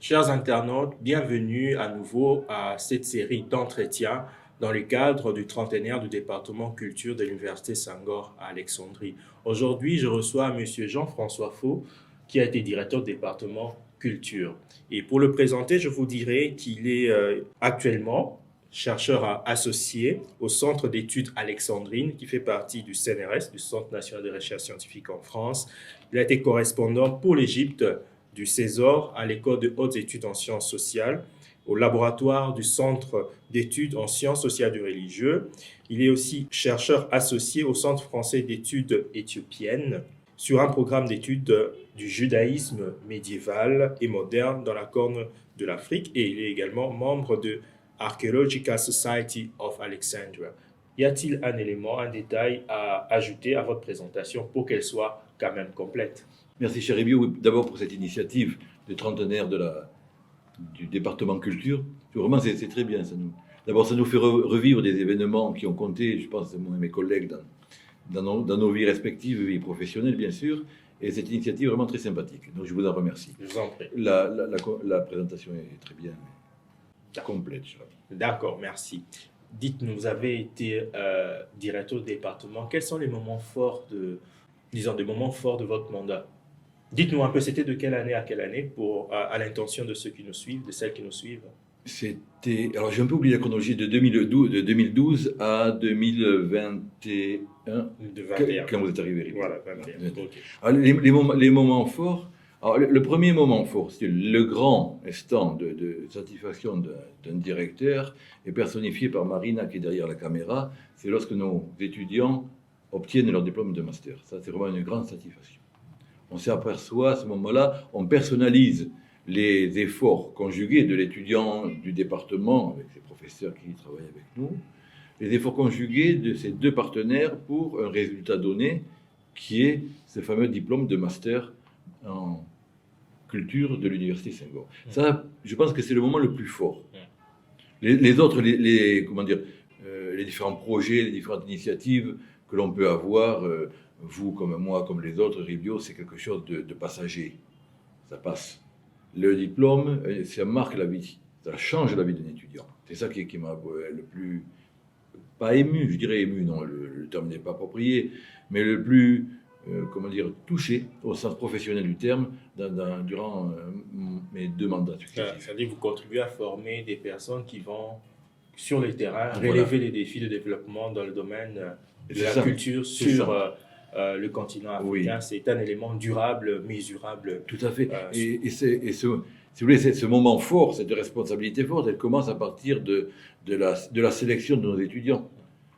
Chers internautes, bienvenue à nouveau à cette série d'entretiens dans le cadre du trentenaire du département culture de l'Université Senghor à Alexandrie. Aujourd'hui, je reçois M. Jean-François Faux, qui a été directeur du département culture. Et pour le présenter, je vous dirai qu'il est actuellement chercheur associé au Centre d'études alexandrine, qui fait partie du CNRS, du Centre national de recherche scientifique en France. Il a été correspondant pour l'Égypte du César à l'École de hautes études en sciences sociales, au laboratoire du Centre d'études en sciences sociales du religieux. Il est aussi chercheur associé au Centre français d'études éthiopiennes sur un programme d'études du judaïsme médiéval et moderne dans la Corne de l'Afrique, et il est également membre de Archaeological Society of Alexandria. Y a-t-il un élément, un détail à ajouter à votre présentation pour qu'elle soit quand même complète? Merci, cher Ebio, d'abord pour cette initiative de trentenaire du département culture. Vraiment, c'est très bien. D'abord, ça nous fait revivre des événements qui ont compté, je pense, moi et mes collègues, dans nos vies respectives, vies professionnelles, bien sûr. Et cette initiative est vraiment très sympathique. Donc, je vous en remercie. Je vous en prie. La présentation est très bien complète. D'accord, merci. Dites-nous, vous avez été directeur du département. Quels sont les moments forts des moments forts de votre mandat? Dites-nous un peu, c'était de quelle année à quelle année, à l'intention de ceux qui nous suivent, de celles qui nous suivent? Alors j'ai un peu oublié la chronologie, de 2012 à 2021, De 21. quand vous êtes arrivé. Voilà, 21. Okay. Alors, les moments forts. Alors, le premier moment fort, c'est le grand instant de satisfaction d'un directeur, est personnifié par Marina qui est derrière la caméra. C'est lorsque nos étudiants obtiennent leur diplôme de master. Ça, c'est vraiment une grande satisfaction. On s'aperçoit à ce moment-là, on personnalise les efforts conjugués de l'étudiant du département, avec ses professeurs qui travaillent avec nous, les efforts conjugués de ces deux partenaires pour un résultat donné qui est ce fameux diplôme de master en culture de l'Université Senghor. Ça, je pense que c'est le moment le plus fort. Les autres, comment dire, les différents projets, les différentes initiatives que l'on peut avoir, vous comme moi, comme les autres, Ribio, c'est quelque chose de passager. Ça passe. Le diplôme, ça marque la vie. Ça change la vie d'un étudiant. C'est ça qui m'a le plus, pas ému, je dirais ému, non, le terme n'est pas approprié, mais le plus, comment dire, touché au sens professionnel du terme durant mes deux mandats successifs. C'est-à-dire que vous contribuez à former des personnes qui vont sur le terrain relever les défis de développement dans le domaine de la culture sur le continent africain. Oui. C'est un élément durable, mesurable. Tout à fait. Si vous voulez, ce moment fort, cette responsabilité forte, elle commence à partir de la sélection de nos étudiants.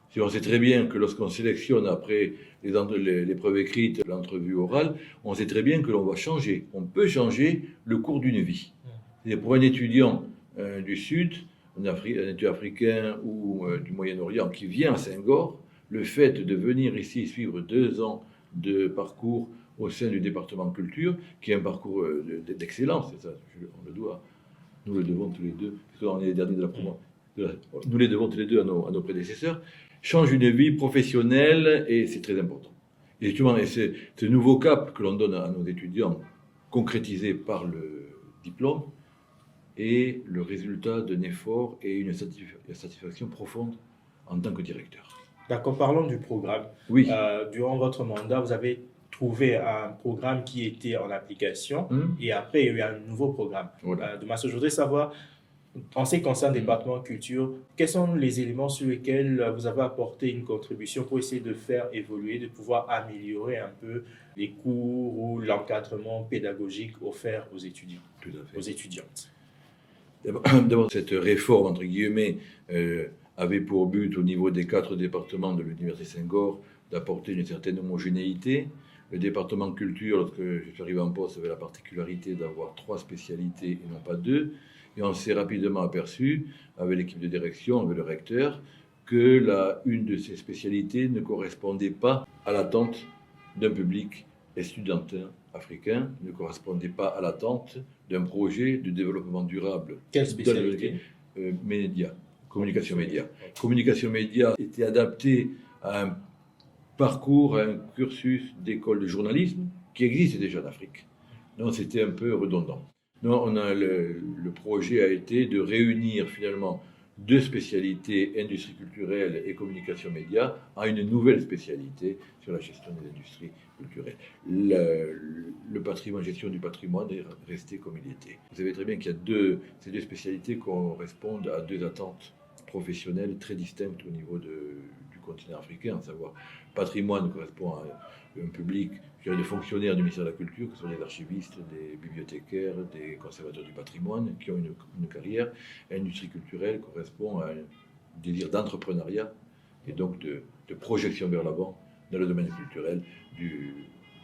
Si on sait très bien que lorsqu'on sélectionne après l'épreuve écrite, l'entrevue orale, on sait très bien que l'on va changer. On peut changer le cours d'une vie. Et pour un étudiant du Sud, un étudiant africain ou du Moyen-Orient qui vient à Senghor, le fait de venir ici suivre 2 ans de parcours au sein du département culture, qui est un parcours d'excellence, c'est ça, on le doit, nous le devons tous les deux, parce qu'on est les derniers de la promo, nous les devons tous les deux à nos prédécesseurs, change une vie professionnelle et c'est très important. Et justement, c'est ce nouveau cap que l'on donne à nos étudiants, concrétisé par le diplôme, est le résultat d'un effort et une satisfaction profonde en tant que directeur. D'accord, parlons du programme. Oui. Durant votre mandat, vous avez trouvé un programme qui était en application et après, il y a eu un nouveau programme. Voilà. Je voudrais savoir, en ce qui concerne le département culture, quels sont les éléments sur lesquels vous avez apporté une contribution pour essayer de faire évoluer, de pouvoir améliorer un peu les cours ou l'encadrement pédagogique offert aux étudiants, tout à fait, aux étudiantes? D'abord, cette réforme, entre guillemets, avait pour but, au niveau des 4 départements de l'Université Senghor, d'apporter une certaine homogénéité. Le département culture, lorsque je suis arrivé en poste, avait la particularité d'avoir 3 spécialités et non pas 2. Et on s'est rapidement aperçu, avec l'équipe de direction, avec le recteur, que une de ces spécialités ne correspondait pas à l'attente d'un public estudiantin africain, ne correspondait pas à l'attente d'un projet de développement durable. Quelle spécialité? Média. Communication média. Communication média était adapté à un parcours, à un cursus d'école de journalisme qui existe déjà en Afrique. Donc c'était un peu redondant. Non, le projet a été de réunir finalement deux spécialités, industrie culturelle et communication média, à une nouvelle spécialité sur la gestion des industries culturelles. Le patrimoine, gestion du patrimoine est resté comme il était. Vous savez très bien qu'il y a ces deux spécialités correspondent à deux attentes professionnelles très distinctes au niveau du continent africain, à savoir patrimoine correspond à un public, je dirais, de fonctionnaires du ministère de la Culture, que ce sont des archivistes, des bibliothécaires, des conservateurs du patrimoine, qui ont une carrière. L'industrie culturelle correspond à un désir d'entrepreneuriat et donc de projection vers l'avant dans le domaine culturel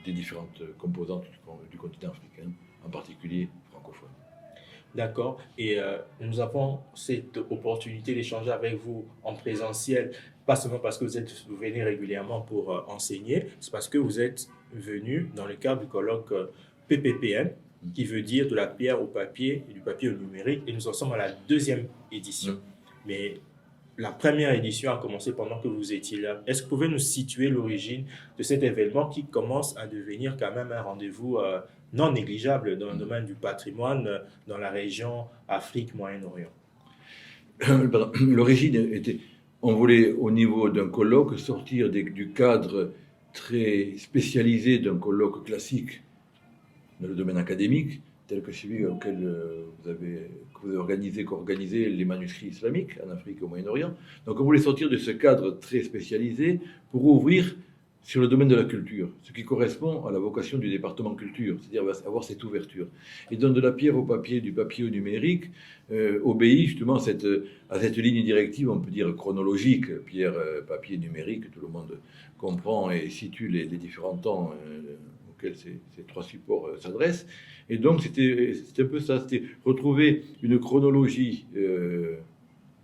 des différentes composantes du continent africain, en particulier francophone. D'accord. Et nous avons cette opportunité d'échanger avec vous en présentiel, pas seulement parce que vous venez régulièrement pour enseigner, c'est parce que vous êtes venu dans le cadre du colloque PPPN, qui veut dire de la pierre au papier et du papier au numérique, et nous en sommes à la deuxième édition. Mais la première édition a commencé pendant que vous étiez là. Est-ce que vous pouvez nous situer l'origine de cet événement qui commence à devenir quand même un rendez-vous non négligeable dans le domaine du patrimoine dans la région Afrique-Moyen-Orient? L'origine était, on voulait au niveau d'un colloque sortir du cadre très spécialisé d'un colloque classique dans le domaine académique, tel que celui auquel vous avez qu'organisé les manuscrits islamiques en Afrique et au Moyen-Orient. Donc on voulait sortir de ce cadre très spécialisé pour ouvrir sur le domaine de la culture, ce qui correspond à la vocation du département culture, c'est-à-dire avoir cette ouverture. Et donc de la pierre au papier, du papier au numérique, obéit justement à cette ligne directive, on peut dire chronologique, pierre, papier, numérique, tout le monde comprend et situe les différents temps auxquels ces trois supports s'adressent. Et donc c'était un peu ça, c'était retrouver une chronologie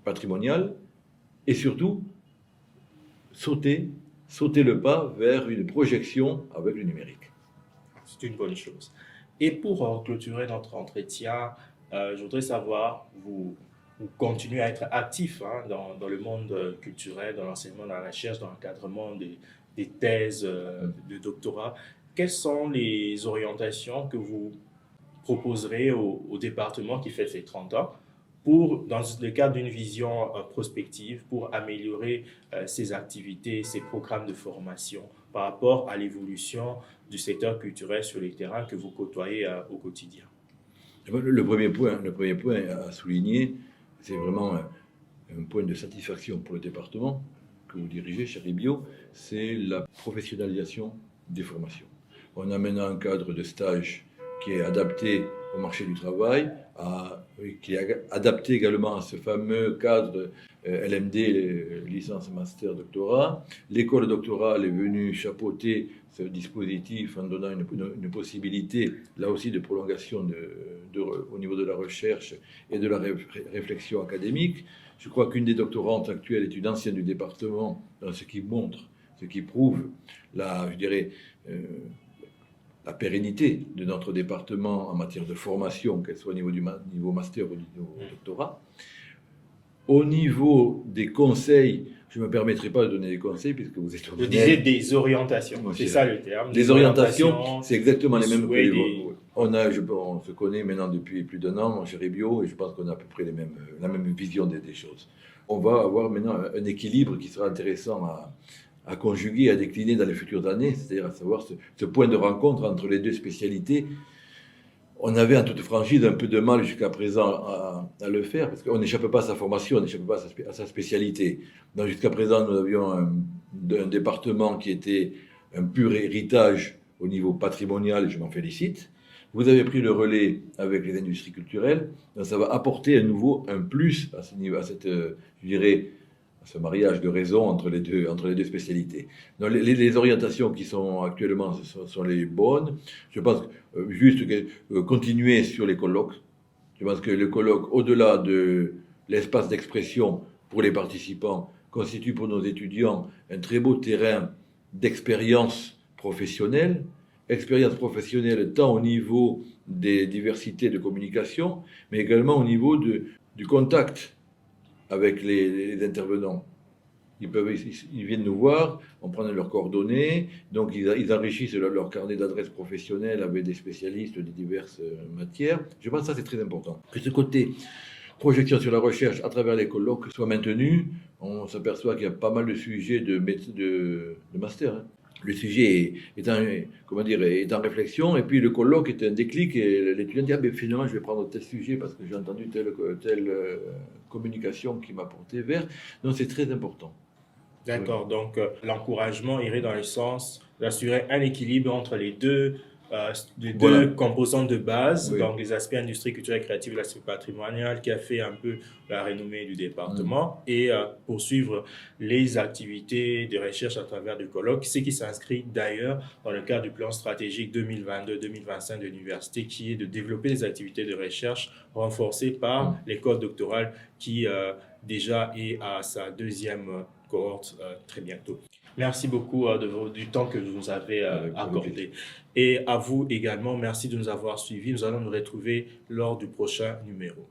patrimoniale et surtout sauter le pas vers une projection avec le numérique. C'est une bonne chose. Et pour clôturer notre entretien, je voudrais savoir, vous continuez à être actif dans le monde culturel, dans l'enseignement, dans la recherche, dans l'encadrement des thèses de doctorat. Quelles sont les orientations que vous proposerez au département qui fait ses 30 ans dans le cadre d'une vision prospective, pour améliorer ses activités, ses programmes de formation par rapport à l'évolution du secteur culturel sur les terrains que vous côtoyez au quotidien? Le premier point à souligner, c'est vraiment un point de satisfaction pour le département que vous dirigez, cher Ibio, c'est la professionnalisation des formations. On a maintenant un cadre de stage qui est adapté au marché du travail, qui est adapté également à ce fameux cadre LMD, licence, master, doctorat. L'école doctorale est venue chapeauter ce dispositif en donnant une possibilité, là aussi, de prolongation au niveau de la recherche et de la réflexion académique. Je crois qu'une des doctorantes actuelles est une ancienne du département, ce qui montre, ce qui prouve je dirais, la pérennité de notre département en matière de formation, qu'elle soit au niveau du niveau master ou du niveau doctorat. Au niveau des conseils, je ne me permettrai pas de donner des conseils puisque vous êtes... Je disais des orientations, c'est ça le terme. Des orientations, c'est exactement les mêmes que les vôtres. On se connaît maintenant depuis plus d'1 an, cher Ibio, et je pense qu'on a à peu près la même vision des choses. On va avoir maintenant un équilibre qui sera intéressant à conjuguer, à décliner dans les futures années, c'est-à-dire à savoir ce point de rencontre entre les deux spécialités. On avait en toute franchise un peu de mal jusqu'à présent à le faire, parce qu'on n'échappe pas à sa formation, on n'échappe pas à sa spécialité. Donc jusqu'à présent, nous avions un département qui était un pur héritage au niveau patrimonial, et je m'en félicite. Vous avez pris le relais avec les industries culturelles, donc ça va apporter un plus à ce niveau, je dirais, ce mariage de raison entre les deux spécialités. Donc les orientations qui sont actuellement sont les bonnes. Je pense juste continuer sur les colloques. Je pense que le colloque, au-delà de l'espace d'expression pour les participants, constitue pour nos étudiants un très beau terrain d'expérience professionnelle. Expérience professionnelle tant au niveau des diversités de communication, mais également au niveau du contact avec les intervenants. Ils viennent nous voir, on prend leurs coordonnées, donc ils enrichissent leur carnet d'adresses professionnelles avec des spécialistes de diverses matières. Je pense que ça, c'est très important. Que ce côté projection sur la recherche à travers les colloques soit maintenu, on s'aperçoit qu'il y a pas mal de sujets de master. Hein. Le sujet est en réflexion, et puis le colloque est un déclic, et l'étudiant dit, ah, ben, finalement, je vais prendre tel sujet parce que j'ai entendu telle communication qui m'a porté vers. Donc, c'est très important. D'accord, donc l'encouragement irait dans le sens d'assurer un équilibre entre les deux Voilà. composantes de base, Oui. donc les aspects industrie culturelle et créative, l'aspect patrimonial qui a fait un peu la renommée du département, et poursuivre les activités de recherche à travers du colloque, ce qui s'inscrit d'ailleurs dans le cadre du plan stratégique 2022-2025 de l'université, qui est de développer des activités de recherche renforcées par l'école doctorale qui déjà est à sa deuxième cohorte très bientôt. Merci beaucoup du temps que vous nous avez accordé. Et à vous également, merci de nous avoir suivis. Nous allons nous retrouver lors du prochain numéro.